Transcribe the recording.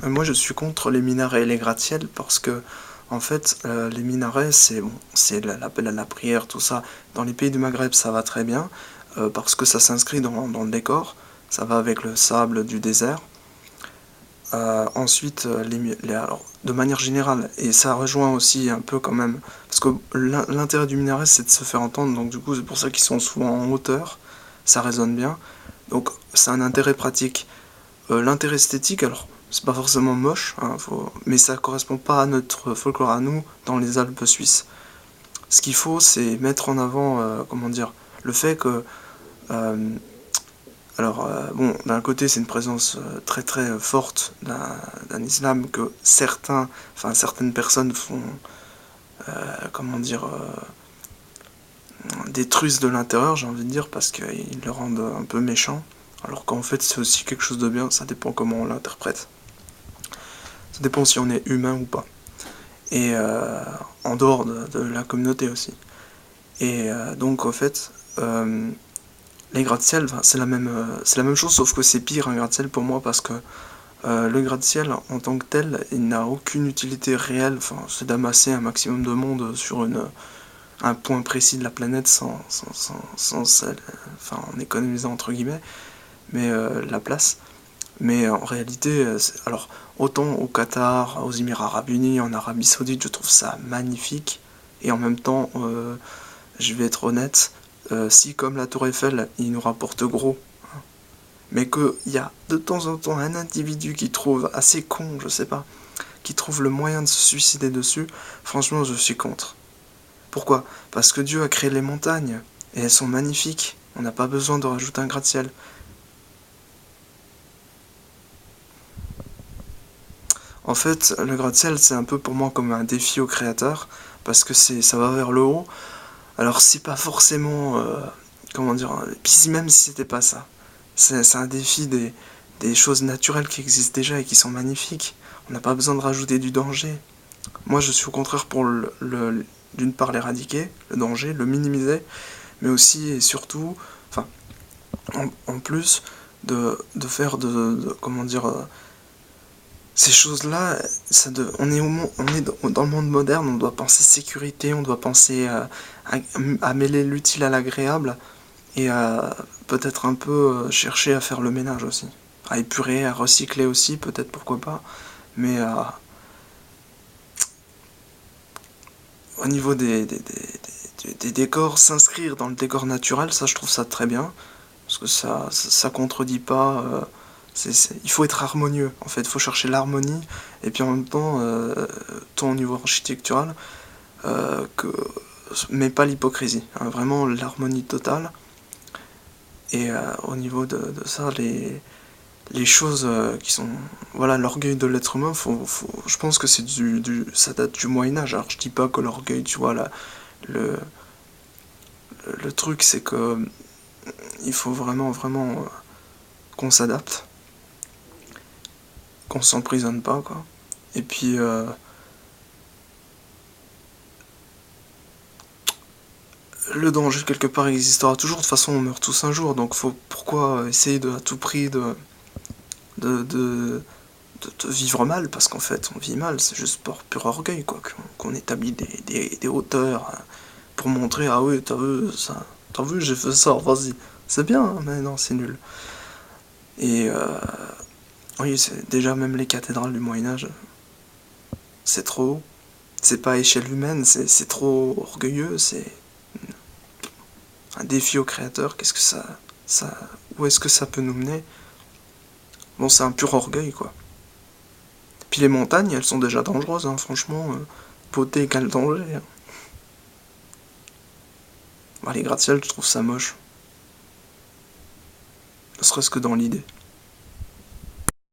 Moi je suis contre les minarets et les gratte-ciel parce que en fait les minarets c'est bon, c'est l'appel à la prière, tout ça. Dans les pays du Maghreb ça va très bien parce que ça s'inscrit dans le décor, ça va avec le sable du désert. Ensuite, alors, de manière générale, et ça rejoint aussi un peu quand même, parce que l'intérêt du minaret c'est de se faire entendre, donc du coup c'est pour ça qu'ils sont souvent en hauteur, ça résonne bien, donc c'est un intérêt pratique. L'intérêt esthétique, alors c'est pas forcément moche, hein, mais ça correspond pas à notre folklore à nous dans les Alpes suisses. Ce qu'il faut c'est mettre en avant, comment dire, le fait que euh, alors, bon, d'un côté, c'est une présence très très forte d'un islam que certaines personnes font, comment dire, détruisent de l'intérieur, j'ai envie de dire, parce qu'ils le rendent un peu méchant. Alors qu'en fait, c'est aussi quelque chose de bien, ça dépend comment on l'interprète. Ça dépend si on est humain ou pas. Et en dehors de la communauté aussi. Et donc, en fait, les gratte-ciel, c'est la même chose, sauf que c'est pire un gratte-ciel pour moi parce que le gratte-ciel en tant que tel, il n'a aucune utilité réelle. Enfin, c'est d'amasser un maximum de monde sur un point précis de la planète enfin, en économisant entre guillemets, mais la place. Mais en réalité, alors autant au Qatar, aux Émirats Arabes Unis, en Arabie Saoudite, je trouve ça magnifique. Et en même temps, je vais être honnête, si comme la Tour Eiffel, il nous rapporte gros, mais qu'il y a de temps en temps un individu qui trouve assez con, je sais pas, qui trouve le moyen de se suicider dessus, franchement je suis contre. Pourquoi? Parce que Dieu a créé les montagnes, et elles sont magnifiques, on n'a pas besoin de rajouter un gratte-ciel. En fait, le gratte-ciel c'est un peu pour moi comme un défi au créateur, parce que ça va vers le haut, alors c'est pas forcément, comment dire, puis même si c'était pas ça, c'est un défi des choses naturelles qui existent déjà et qui sont magnifiques. On n'a pas besoin de rajouter du danger. Moi, je suis au contraire pour d'une part l'éradiquer, le danger, le minimiser, mais aussi et surtout, enfin, en plus de faire comment dire, ces choses-là, on est dans le monde moderne, on doit penser sécurité, on doit penser à mêler l'utile à l'agréable et à peut-être un peu chercher à faire le ménage aussi. À épurer, à recycler aussi, peut-être pourquoi pas, mais au niveau des décors, s'inscrire dans le décor naturel, ça je trouve ça très bien, parce que ça contredit pas. Il faut être harmonieux, en fait, il faut chercher l'harmonie, et puis en même temps, tant au niveau architectural, que, mais pas l'hypocrisie, hein, vraiment l'harmonie totale. Et au niveau de ça, les choses qui sont, voilà, l'orgueil de l'être humain, je pense que ça date du Moyen-Âge. Alors je dis pas que l'orgueil, tu vois, le, le truc c'est que il faut vraiment, vraiment qu'on s'adapte, qu'on s'emprisonne pas, quoi. Et puis, le danger quelque part existera toujours, de toute façon on meurt tous un jour, donc pourquoi essayer à tout prix de, de, de vivre mal, parce qu'en fait on vit mal, c'est juste pour pur orgueil, quoi, qu'on établit des hauteurs pour montrer, ah oui, t'as vu, j'ai fait ça, vas-y. C'est bien, hein, mais non, c'est nul. Et oui, c'est déjà même les cathédrales du Moyen-Âge, c'est trop haut. C'est pas à échelle humaine, c'est trop orgueilleux, c'est un défi au créateur. Qu'est-ce que ça, où est-ce que ça peut nous mener? Bon, c'est un pur orgueil, quoi. Puis les montagnes, elles sont déjà dangereuses, hein, franchement. Beauté égale danger, hein. Bah, les gratte-ciel, je trouve ça moche. Ne serait-ce que dans l'idée.